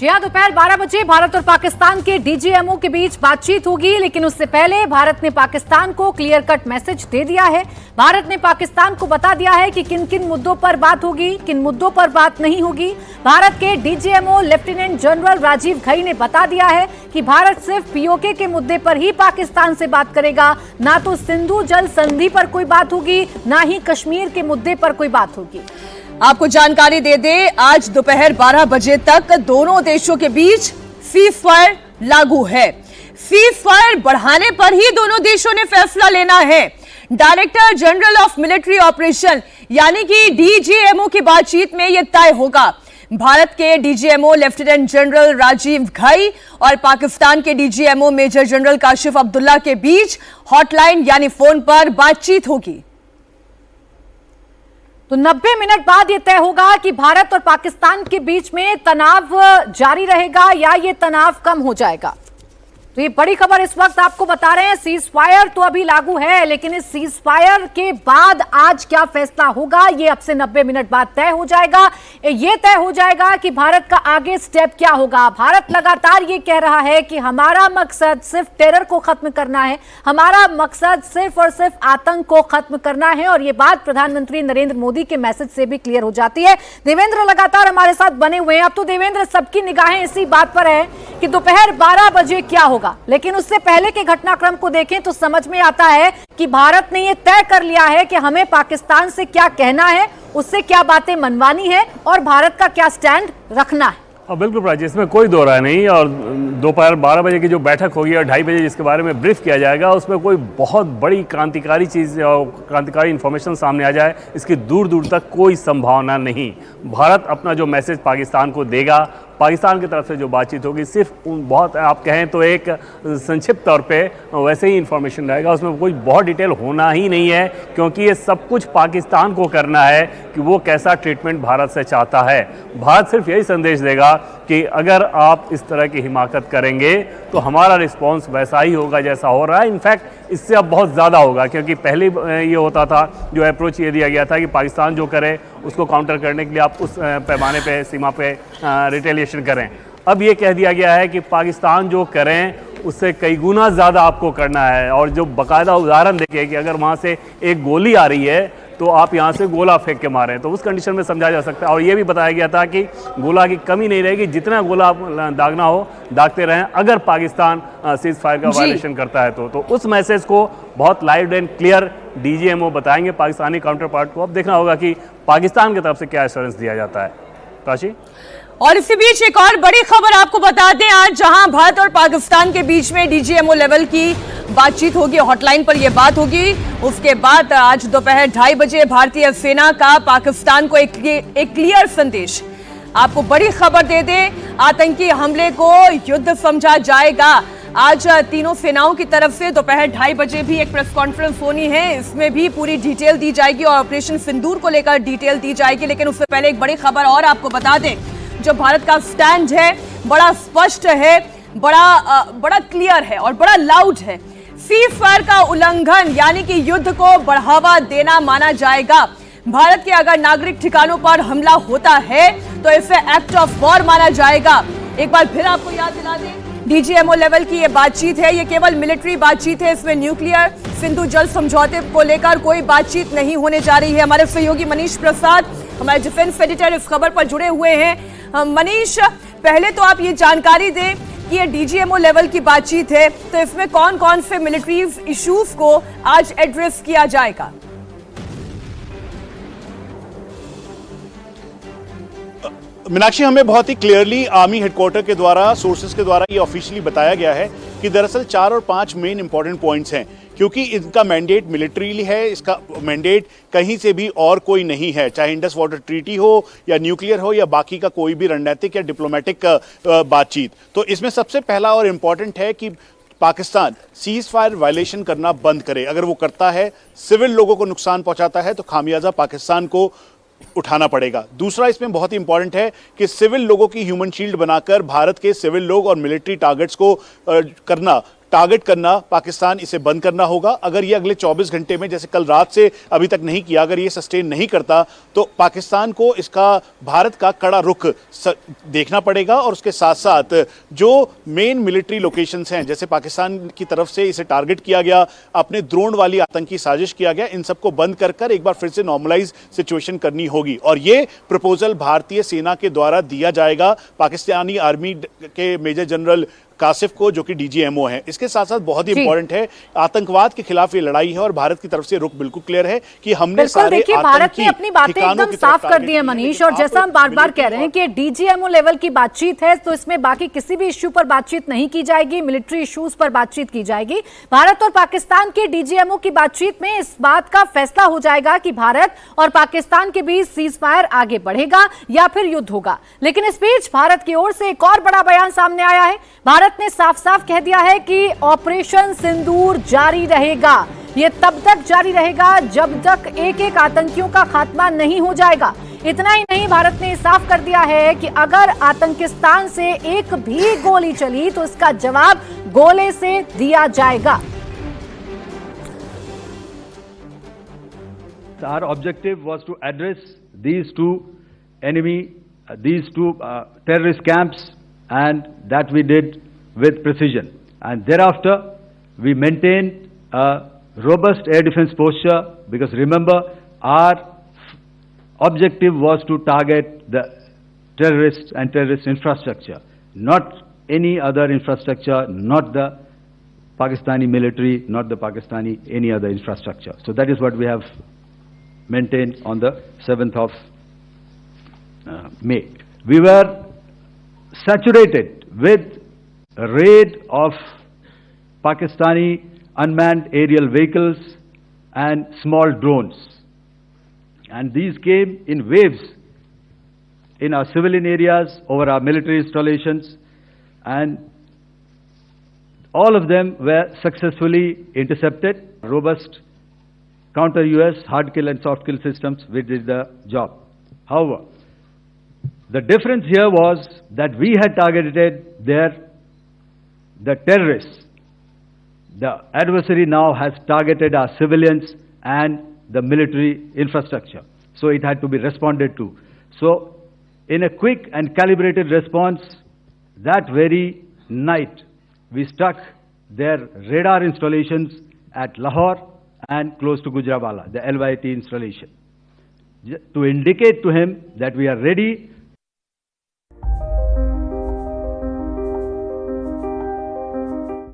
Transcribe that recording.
जी हाँ, दोपहर 12 बजे भारत और पाकिस्तान के डीजीएमओ के बीच बातचीत होगी, लेकिन उससे पहले भारत ने पाकिस्तान को क्लियर कट मैसेज दे दिया है। भारत ने पाकिस्तान को बता दिया है कि किन किन मुद्दों पर बात होगी, किन मुद्दों पर बात नहीं होगी। भारत के DGMO lieutenant general Rajiv Ghai ने बता दिया है कि भारत सिर्फ पीओके के मुद्दे पर ही पाकिस्तान से बात करेगा, ना तो सिंधु जल संधि पर कोई बात होगी, ना ही कश्मीर के मुद्दे पर कोई बात होगी। आपको जानकारी दे दे, आज दोपहर 12 बजे तक दोनों देशों के बीच सीज़फायर लागू है। सीज़फायर बढ़ाने पर ही दोनों देशों ने फैसला लेना है। Director general of military operation यानी कि डीजीएमओ की बातचीत में यह तय होगा। भारत के DGMO lieutenant general Rajiv Ghai और पाकिस्तान के DGMO major general Kashif Abdullah के बीच हॉटलाइन यानी फोन पर बातचीत होगी। तो 90 मिनट बाद यह तय होगा कि भारत और पाकिस्तान के बीच में तनाव जारी रहेगा या ये तनाव कम हो जाएगा। तो ये बड़ी खबर इस वक्त आपको बता रहे हैं। सीज फायर तो अभी लागू है, लेकिन इस सीज फायर के बाद आज क्या फैसला होगा ये अब से 90 मिनट बाद तय हो जाएगा। ये तय हो जाएगा कि भारत का आगे स्टेप क्या होगा। भारत लगातार ये कह रहा है कि हमारा मकसद सिर्फ टेरर को खत्म करना है, हमारा मकसद सिर्फ और सिर्फ आतंक को खत्म करना है, और ये बात प्रधानमंत्री नरेंद्र मोदी के मैसेज से भी क्लियर हो जाती है। देवेंद्र लगातार हमारे साथ बने हुए हैं। अब तो देवेंद्र, सबकी निगाहें इसी बात पर है कि दोपहर 12 बजे क्या होगा, लेकिन उससे पहले के घटनाक्रम को देखें तो समझ में आता है कि भारत ने यह तय कर लिया है कि हमें पाकिस्तान से क्या कहना है, उससे क्या बातें मनवानी है और भारत का क्या स्टैंड रखना है। बिल्कुल प्राची, इसमें कोई दो राय नहीं। और दोपहर 12 बजे की जो बैठक होगी और 2:30 बजे जिसके बारे में ब्रीफ किया जाएगा, उसमें कोई बहुत बड़ी क्रांतिकारी चीज़ और क्रांतिकारी इन्फॉर्मेशन सामने आ जाए, इसकी दूर दूर तक कोई संभावना नहीं। भारत अपना जो मैसेज पाकिस्तान को देगा, पाकिस्तान की तरफ से जो बातचीत होगी, सिर्फ बहुत आप कहें तो एक संक्षिप्त तौर पे वैसे ही इन्फॉर्मेशन रहेगा, उसमें कोई बहुत डिटेल होना ही नहीं है, क्योंकि ये सब कुछ पाकिस्तान को करना है कि वो कैसा ट्रीटमेंट भारत से चाहता है। भारत सिर्फ यही संदेश देगा कि अगर आप इस तरह की हिमाकत करेंगे तो हमारा रिस्पॉन्स वैसा ही होगा जैसा हो रहा है। इनफैक्ट इससे अब बहुत ज़्यादा होगा, क्योंकि पहले ये होता था, जो अप्रोच ये दिया गया था कि पाकिस्तान जो करे उसको काउंटर करने के लिए आप उस पैमाने पे, सीमा पे रिटेलिएशन करें। अब ये कह दिया गया है कि पाकिस्तान जो करें उससे कई गुना ज़्यादा आपको करना है। और जो बाकायदा उदाहरण देखिए कि अगर वहाँ से एक गोली आ रही है तो आप यहाँ से गोला फेंक के मारें, तो उस कंडीशन में समझा जा सकता है। और ये भी बताया गया था कि गोला की कमी नहीं रहेगी, जितना गोला आप दागना हो दागते रहें, अगर पाकिस्तान सीज फायर का वायलेशन करता है तो उस मैसेज को बहुत लाइव एंड क्लियर डीजीएमओ बताएंगे पाकिस्तानी काउंटर पार्ट को। अब देखना होगा कि पाकिस्तान की तरफ से क्या एश्योरेंस दिया जाता है। प्राची, और इसी बीच एक और बड़ी खबर आपको बता दें, आज जहां भारत और पाकिस्तान के बीच में डीजीएमओ लेवल की बातचीत होगी, हॉटलाइन पर यह बात होगी, उसके बाद आज दोपहर 2:30 बजे भारतीय सेना का पाकिस्तान को एक क्लियर संदेश। आपको बड़ी खबर दे दें, आतंकी हमले को युद्ध समझा जाएगा। आज तीनों सेनाओं की तरफ से दोपहर 2:30 बजे भी एक प्रेस कॉन्फ्रेंस होनी है, इसमें भी पूरी डिटेल दी जाएगी और ऑपरेशन सिंदूर को लेकर डिटेल दी जाएगी। लेकिन उससे पहले एक बड़ी खबर और आपको बता दें, जो भारत का स्टैंड है बड़ा स्पष्ट है, बड़ा क्लियर है और बड़ा लाउड है। सीज फायर का उल्लंघन यानी कि युद्ध को बढ़ावा देना माना जाएगा। भारत के अगर नागरिक ठिकानों पर हमला होता है तो इसे एक्ट ऑफ वॉर माना जाएगा। एक बार फिर आपको याद दिला दें, डीजीएमओ लेवल की ये बातचीत है, ये केवल मिलिट्री बातचीत है, इसमें न्यूक्लियर सिंधु जल समझौते को लेकर कोई बातचीत नहीं होने जा रही है। हमारे सहयोगी मनीष प्रसाद, हमारे डिफेंस एडिटर, इस खबर पर जुड़े हुए हैं। मनीष, पहले तो आप ये जानकारी दें कि ये डीजीएमओ लेवल की बातचीत है, तो इसमें कौन कौन से मिलिट्री इश्यूज को आज एड्रेस किया जाएगा? मीनाक्षी, हमें बहुत ही क्लियरली आर्मी हेडक्वार्टर के द्वारा, सोर्सेज के द्वारा ये ऑफिशियली बताया गया है कि दरअसल 4 और 5 मेन इंपॉर्टेंट पॉइंट्स हैं, क्योंकि इनका मैंडेट मिलिट्रीली है, इसका मैंडेट कहीं से भी और कोई नहीं है, चाहे इंडस वाटर ट्रीटी हो या न्यूक्लियर हो या बाकी का कोई भी रणनीतिक या डिप्लोमेटिक बातचीत। तो इसमें सबसे पहला और इम्पॉर्टेंट है कि पाकिस्तान सीज फायर वायलेशन करना बंद करे। अगर वो करता है, सिविल लोगों को नुकसान पहुंचाता है, तो खामियाजा पाकिस्तान को उठाना पड़ेगा। दूसरा इसमें बहुत ही इंपॉर्टेंट है कि सिविल लोगों की ह्यूमन शील्ड बनाकर भारत के सिविल लोग और मिलिट्री टारगेट्स को करना टारगेट करना पाकिस्तान इसे बंद करना होगा। अगर ये अगले 24 घंटे में, जैसे कल रात से अभी तक नहीं किया, अगर ये सस्टेन नहीं करता तो पाकिस्तान को इसका भारत का कड़ा रुख देखना पड़ेगा। और उसके साथ साथ जो मेन मिलिट्री लोकेशंस हैं, जैसे पाकिस्तान की तरफ से इसे टारगेट किया गया, अपने ड्रोन वाली आतंकी साजिश किया गया, इन सबको बंद कर एक बार फिर से नॉर्मलाइज सिचुएशन करनी होगी। और ये प्रपोजल भारतीय सेना के द्वारा दिया जाएगा पाकिस्तानी आर्मी के मेजर जनरल कासिफ को, जो कि डीजीएमओ है। इसके साथ साथ बहुत ही इंपॉर्टेंट है, आतंकवाद के खिलाफ ये लड़ाई है और भारत की तरफ से रुख बिल्कुल क्लियर है कि हमने सारे देखिए भारत ने अपनी बातें एकदम साफ कर दी है मनीष, और जैसा हम बार बार कह रहे हैं कि डीजीएमओ लेवल की बातचीत है, तो इसमें बाकी किसी भी इश्यू पर बातचीत नहीं की जाएगी, मिलिट्री इश्यूज पर बातचीत की जाएगी। भारत और पाकिस्तान के डीजीएमओ की बातचीत में इस बात का फैसला हो जाएगा कि भारत और पाकिस्तान के बीच सीज फायर आगे बढ़ेगा या फिर युद्ध होगा। लेकिन इस बीच भारत की ओर से एक और बड़ा बयान सामने आया है। भारत ने साफ साफ कह दिया है कि ऑपरेशन सिंदूर जारी रहेगा। यह तब तक जारी रहेगा जब तक एक एक आतंकियों का खात्मा नहीं हो जाएगा। इतना ही नहीं, भारत ने साफ कर दिया है कि अगर आतंकिस्तान से एक भी गोली चली तो इसका जवाब गोले से दिया जाएगा। Our objective was to address these two terrorist camps, and that we did with precision. And thereafter, we maintained a robust air defense posture, because remember, our objective was to target the terrorists and terrorist infrastructure, not any other infrastructure, not the Pakistani military, not the Pakistani any other infrastructure. So that is what we have maintained on the 7th of May. We were saturated with a raid of Pakistani unmanned aerial vehicles and small drones, and these came in waves in our civilian areas, over our military installations, and all of them were successfully intercepted. Robust counter-US hard kill and soft kill systems, which did the job. However, the difference here was that we had targeted the terrorists. The adversary now has targeted our civilians and the military infrastructure. So it had to be responded to. So in a quick and calibrated response, that very night, we struck their radar installations at Lahore and close to Gujranwala, the LYT installation, to indicate to him that we are ready